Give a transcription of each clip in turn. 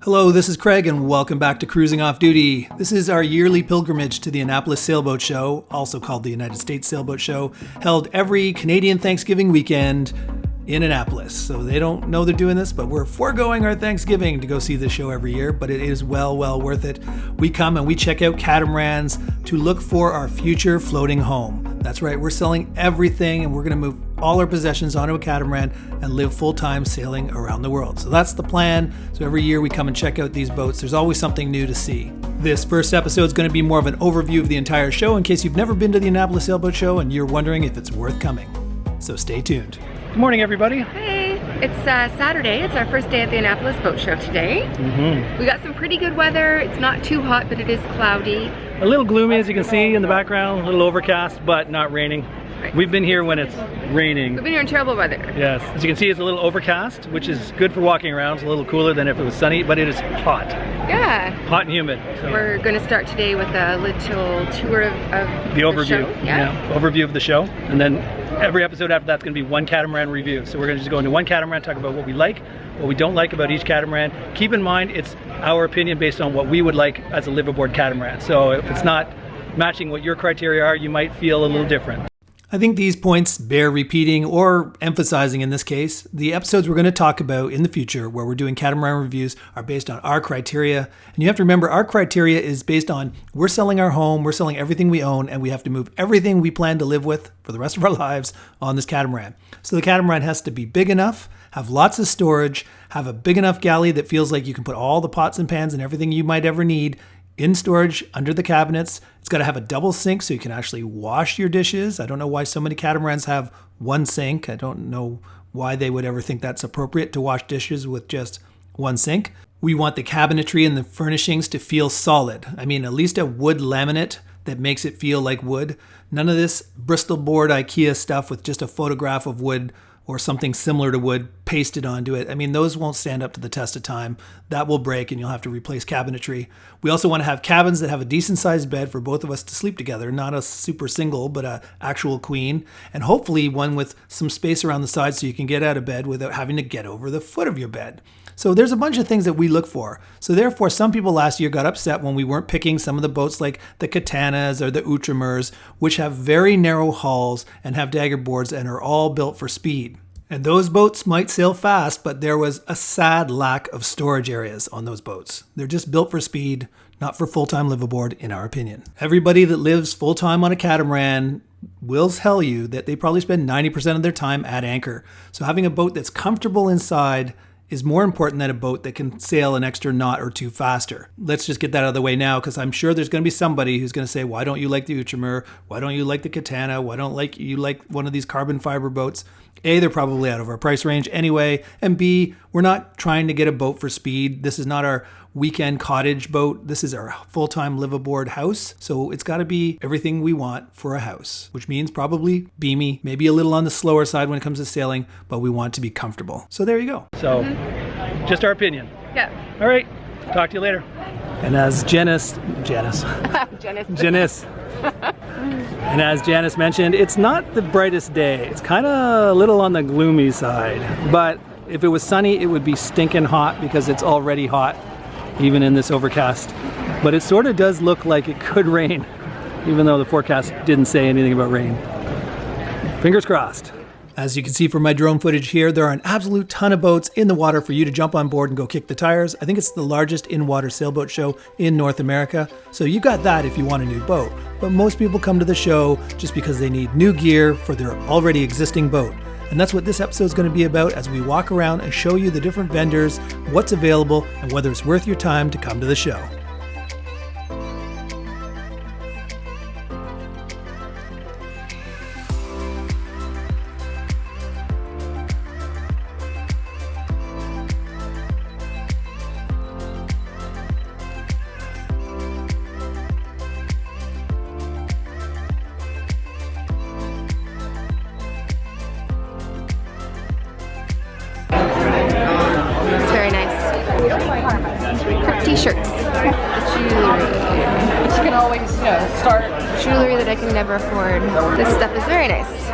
Hello, this is Craig and welcome back to Cruising Off Duty. This is our yearly pilgrimage to the Annapolis Sailboat Show, also called the United States Sailboat Show, held every Canadian Thanksgiving weekend in Annapolis. So they don't know they're doing this, but we're foregoing our Thanksgiving to go see the show every year, but it is well worth it. We come and we check out catamarans to look for our future floating home. That's right, we're selling everything and we're going to move all our possessions onto a catamaran and live full-time sailing around the world. So that's the plan. So every year we come and check out these boats. There's always something new to see. This first episode is going to be more of an overview of the entire show in case you've never been to the Annapolis Sailboat Show and you're wondering if it's worth coming. So stay tuned. Good morning, everybody. Hey, it's Saturday. It's our first day at the Annapolis Boat Show today. We got some pretty good weather. It's not too hot, but it is cloudy. A little gloomy, as you can see in the background, a little overcast, but not raining. Right. We've been here when it's raining. We've been here in terrible weather. Yes, as you can see, it's a little overcast, which is good for walking around. It's a little cooler than if it was sunny, but it is hot. Yeah. Hot and humid. So. We're going to start today with a little tour of the overview. show. Yeah, overview of the show, and then every episode after that's going to be one catamaran review. So we're going to just go into one catamaran, talk about what we like, what we don't like about each catamaran. Keep in mind, it's our opinion based on what we would like as a live-aboard catamaran. So if it's not matching what your criteria are, you might feel a little different. I think these points bear repeating or emphasizing in this case. The episodes we're going to talk about in the future where we're doing catamaran reviews are based on our criteria. And you have to remember, our criteria is based on we're selling our home, we're selling everything we own, and we have to move everything we plan to live with for the rest of our lives on this catamaran. So the catamaran has to be big enough, have lots of storage, have a big enough galley that feels like you can put all the pots and pans and everything you might ever need in storage under the cabinets. It's got to have a double sink so you can actually wash your dishes. I don't know why so many catamarans have one sink. I don't know why they would ever think that's appropriate to wash dishes with just one sink. We want the cabinetry and the furnishings to feel solid. I mean, at least a wood laminate that makes it feel like wood. None of this Bristol board IKEA stuff with just a photograph of wood or something similar to wood pasted onto it. I mean, those won't stand up to the test of time. That will break and you'll have to replace cabinetry. We also want to have cabins that have a decent sized bed for both of us to sleep together, not a super single, but a actual queen, and hopefully one with some space around the side so you can get out of bed without having to get over the foot of your bed. So there's a bunch of things that we look for. So therefore, some people last year got upset when we weren't picking some of the boats like the Katanas or the Outramers, which have very narrow hulls and have dagger boards and are all built for speed. And those boats might sail fast, but there was a sad lack of storage areas on those boats. They're just built for speed, not for full-time live aboard, in our opinion. Everybody that lives full-time on a catamaran will tell you that they probably spend 90% of their time at anchor. So having a boat that's comfortable inside is more important than a boat that can sail an extra knot or two faster. Let's just get that out of the way now, because I'm sure there's going to be somebody who's going to say, why don't you like the Outramer? Why don't you like the Katana? Why don't you like one of these carbon fiber boats? A, they're probably out of our price range anyway. And B, we're not trying to get a boat for speed. This is not our weekend cottage boat. This is our full-time live-aboard house. So it's got to be everything we want for a house, which means probably beamy, maybe a little on the slower side when it comes to sailing, but we want to be comfortable. So there you go. So just our opinion. Yeah. All right. Talk to you later. And as Janice. And as Janice mentioned, it's not the brightest day. It's kind of a little on the gloomy side. But if it was sunny, it would be stinking hot because it's already hot, even in this overcast. But it sort of does look like it could rain, even though the forecast didn't say anything about rain. Fingers crossed. As you can see from my drone footage here, there are an absolute ton of boats in the water for you to jump on board and go kick the tires. I think it's the largest in-water sailboat show in North America. So you got that if you want a new boat. But most people come to the show just because they need new gear for their already existing boat. And that's what this episode is going to be about as we walk around and show you the different vendors, what's available, and whether it's worth your time to come to the show. T-shirts, jewelry. You can always, start. Jewelry that I can never afford. This stuff is very nice.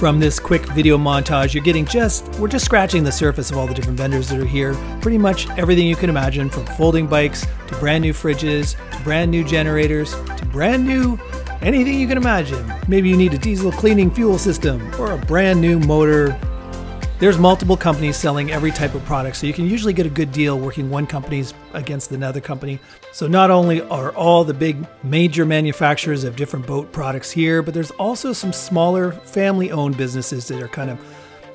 From this quick video montage, you're getting we're just scratching the surface of all the different vendors that are here. Pretty much everything you can imagine, from folding bikes to brand new fridges, to brand new generators, to brand new anything you can imagine. Maybe you need a diesel cleaning fuel system or a brand new motor. There's multiple companies selling every type of product, so you can usually get a good deal working one company's against another company. So not only are all the big major manufacturers of different boat products here, but there's also some smaller family-owned businesses that are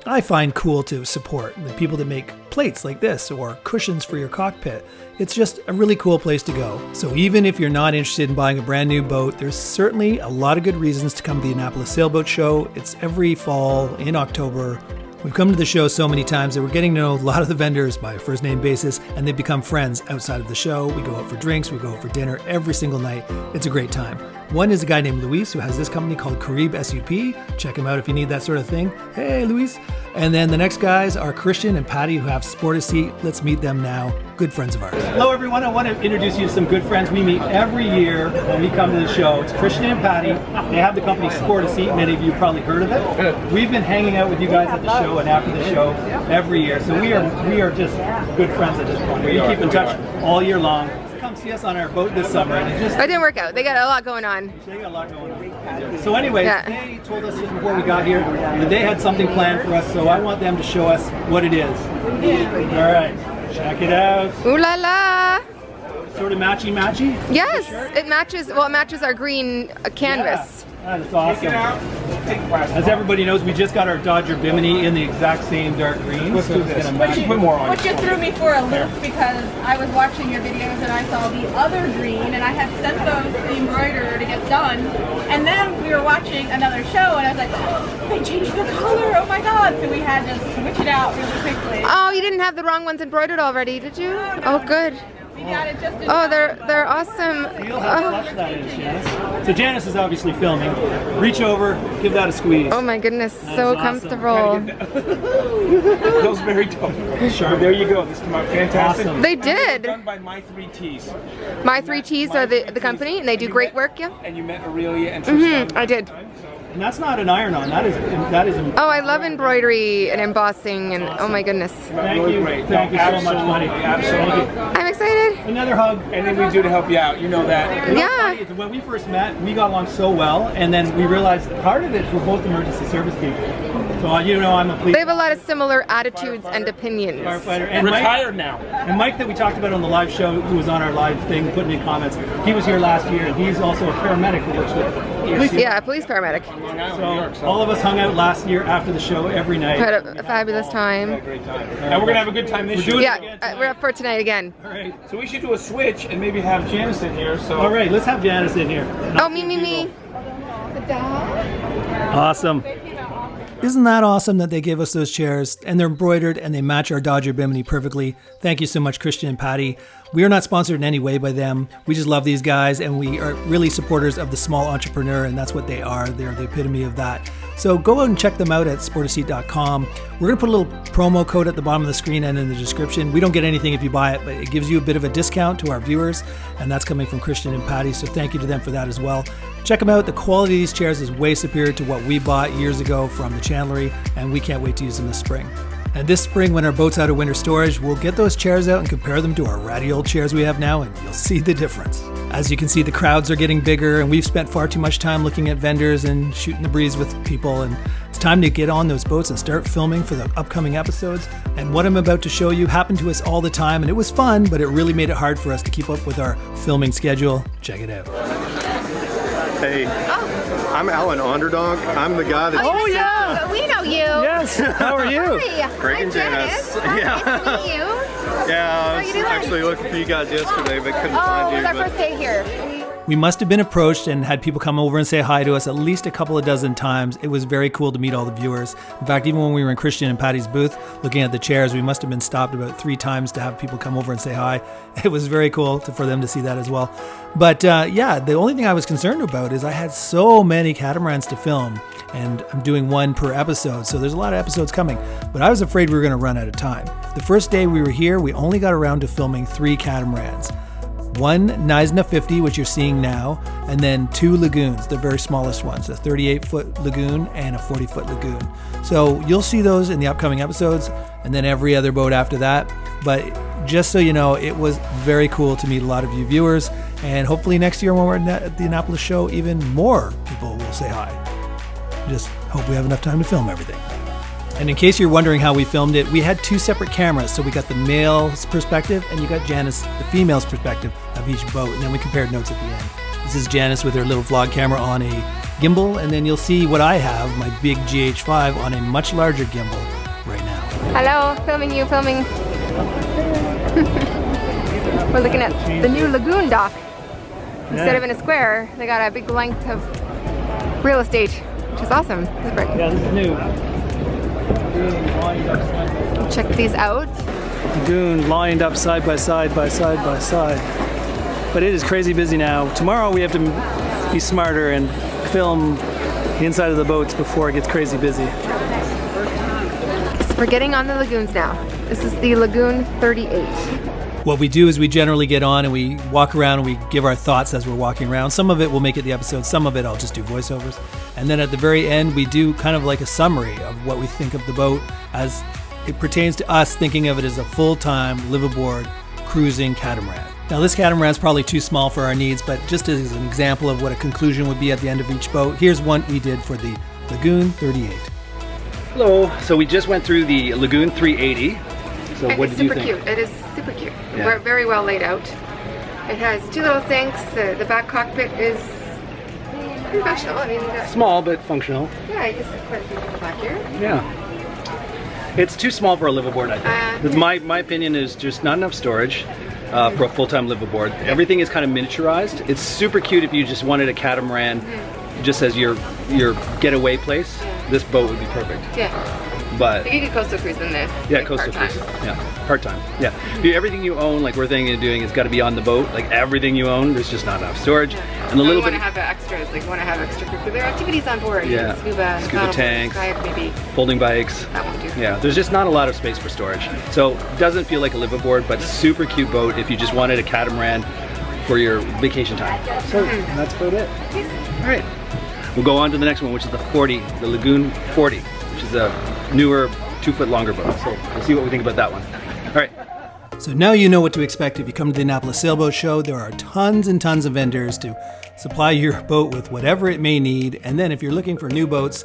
I find cool to support. The people that make plates like this or cushions for your cockpit. It's just a really cool place to go. So even if you're not interested in buying a brand new boat, there's certainly a lot of good reasons to come to the Annapolis Sailboat Show. It's every fall in October. We've come to the show so many times that we're getting to know a lot of the vendors by a first name basis, and they've become friends outside of the show. We go out for drinks, we go out for dinner every single night. It's a great time. One is a guy named Luis who has this company called Carib SUP. Check him out if you need that sort of thing. Hey, Luis. And then the next guys are Christian and Patty who have Sport a Seat. Let's meet them now. Good friends of ours. Hello, everyone. I want to introduce you to some good friends we meet every year when we come to the show. It's Christian and Patty. They have the company Sport a Seat. Many of you probably heard of it. We've been hanging out with you guys at the show and after the show every year. So we are just good friends at this point. We keep in touch all year long. Come see us on our boat this summer. And it didn't work out. They got a lot going on. They got a lot going on. So anyways, they told us just before we got here that they had something planned for us, so I want them to show us what it is. All right, check it out. Ooh la la! Sort of matchy-matchy? Yes, it matches. Well, it matches our green canvas. Yeah, that's awesome. As everybody knows, we just got our Dodger Bimini in the exact same dark green. Let's do this. Which you threw me for a loop because I was watching your videos and I saw the other green and I had sent those to the embroiderer to get done. And then we were watching another show and I was like, oh, they changed the color, oh my god. So we had to switch it out really quickly. Oh, you didn't have the wrong ones embroidered already, did you? No. Oh, good. We got it just in time. They're awesome. Feel how plush that is, Janice. So Janice is obviously filming. Reach over, give that a squeeze. Oh my goodness, so comfortable. Feels very tough. Sure, there you go. This came out fantastic. Awesome. They did. Done by My 3 T's. My 3 T's are the company, and they do great work, yeah? And you met Aurelia and Tristan. I did. And that's not an iron-on. That is. Oh, I love embroidery and embossing, and oh my goodness. Thank you. Thank you so much, buddy. Absolutely. I'm excited. Another hug. Anything we do to help you out, you know that. Yeah. When we first met, we got along so well, and then we realized part of it we're both emergency service people. So I'm a police. They have a lot of similar attitudes and opinions. Firefighter. And retired now. And Mike, that we talked about on the live show, who was on our live thing, putting in comments. He was here last year, and he's also a paramedic who works with. Yeah, a police paramedic. So all of us hung out last year after the show every night. Had a fabulous time. And we're gonna have a good time this year. Yeah, we're up for tonight again. All right. So we should do a switch and maybe have Janice in here. So. All right, let's have Janice in here. Oh, me. Awesome. Isn't that awesome that they gave us those chairs and they're embroidered and they match our Dodger Bimini perfectly? Thank you so much, Christian and Patty. We are not sponsored in any way by them. We just love these guys and we are really supporters of the small entrepreneur, and that's what they are. They're the epitome of that. So go out and check them out at sportaseat.com. We're going to put a little promo code at the bottom of the screen and in the description. We don't get anything if you buy it, but it gives you a bit of a discount to our viewers, and that's coming from Christian and Patty, so thank you to them for that as well. Check them out. The quality of these chairs is way superior to what we bought years ago from the Chandlery, and we can't wait to use them this spring. And this spring, when our boat's out of winter storage, we'll get those chairs out and compare them to our ratty old chairs we have now, and you'll see the difference. As you can see, the crowds are getting bigger, and we've spent far too much time looking at vendors and shooting the breeze with people, and it's time to get on those boats and start filming for the upcoming episodes. And what I'm about to show you happened to us all the time, and it was fun, but it really made it hard for us to keep up with our filming schedule. Check it out. Hey, I'm Alan Underdog. I'm the guy that... Oh, yeah! We know you! Yes! How are you? Hi! Greg and Janice. Nice to meet you. Yeah, I was actually looking for you guys yesterday, but couldn't find you. It was our first day here. We must have been approached and had people come over and say hi to us at least a couple of dozen times. It was very cool to meet all the viewers. In fact, even when we were in Christian and Patty's booth looking at the chairs, we must have been stopped about 3 times to have people come over and say hi. It was very cool for them to see that as well. But yeah, the only thing I was concerned about is I had so many catamarans to film, and I'm doing one per episode, so there's a lot of episodes coming. But I was afraid we were going to run out of time. The first day we were here, we only got around to filming 3 catamarans. one Naisna 50, which you're seeing now, and then 2 lagoons, the very smallest ones, a 38-foot lagoon and a 40-foot lagoon. So you'll see those in the upcoming episodes, and then every other boat after that. But just so you know, it was very cool to meet a lot of you viewers, and hopefully next year when we're at the Annapolis show, even more people will say hi. Just hope we have enough time to film everything. And in case you're wondering how we filmed it, we had 2 separate cameras. So we got the male's perspective and you got Janice, the female's perspective of each boat. And then we compared notes at the end. This is Janice with her little vlog camera on a gimbal. And then you'll see what I have, my big GH5 on a much larger gimbal right now. Hello, filming you, filming. We're looking at the new lagoon dock. Instead of in a square, they got a big length of real estate, which is awesome. This is great. Yeah, this is new. Check these out. Lagoon lined up side by side by side by side. But it is crazy busy now. Tomorrow we have to be smarter and film the inside of the boats before it gets crazy busy. So we're getting on the lagoons now. This is the Lagoon 38. What we do is we generally get on and we walk around and we give our thoughts as we're walking around. Some of it will make it the episode, some of it I'll just do voiceovers. And then at the very end, we do kind of like a summary of what we think of the boat as it pertains to us, thinking of it as a full-time, live-aboard, cruising catamaran. Now this catamaran is probably too small for our needs, but just as an example of what a conclusion would be at the end of each boat, here's one we did for the Lagoon 38. Hello, so we just went through the Lagoon 380. So what did you think? It's super cute. It is super cute. Yeah. We're very well laid out. It has 2 little sinks. The back cockpit is pretty functional. I mean, Small but functional. yeah, I guess quite a few people back here. Yeah. It's too small for a liveaboard, I think. Yeah. My opinion is just not enough storage for a full-time liveaboard. Everything is kind of miniaturized. It's super cute if you just wanted a catamaran just as your getaway place. This boat would be perfect. Yeah. But You could coastal cruise in this. yeah, like, coastal part-time. cruise. Yeah, part-time. Yeah. Everything you own, like we're thinking of doing, has got to be on the boat. Like everything you own, there's just not enough storage. And a You little want bit to have extras, like you want to have extracurricular activities on board. Yeah. Scuba Scuba tanks. kayak, maybe. folding bikes. That won't do. Yeah, there's just not a lot of space for storage. So it doesn't feel like a liveaboard, but super cute boat if you just wanted a catamaran for your vacation time. So that's about it. All right. We'll go on to the next one, which is the 40, the Lagoon 40, which is a newer 2-foot longer boat. So we'll see what we think about that one. All right. So now you know what to expect if you come to the Annapolis Sailboat Show. There are tons and tons of vendors to supply your boat with whatever it may need. And then if you're looking for new boats,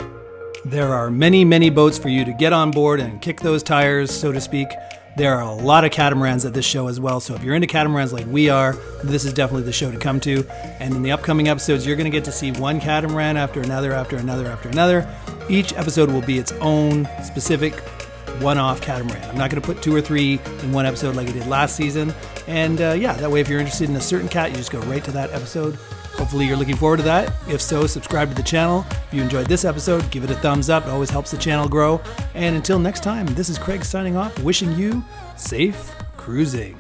there are many, many boats for you to get on board and kick those tires, so to speak. There are a lot of catamarans at this show as well. So if you're into catamarans like we are, this is definitely the show to come to. And in the upcoming episodes, you're going to get to see one catamaran after another, after another, after another. Each episode will be its own specific one-off catamaran. I'm not going to put 2 or 3 in one episode like I did last season. And yeah, that way if you're interested in a certain cat, you just go right to that episode. Hopefully you're looking forward to that. If so, subscribe to the channel. If you enjoyed this episode, give it a thumbs up. It always helps the channel grow. And until next time, this is Craig signing off, wishing you safe cruising.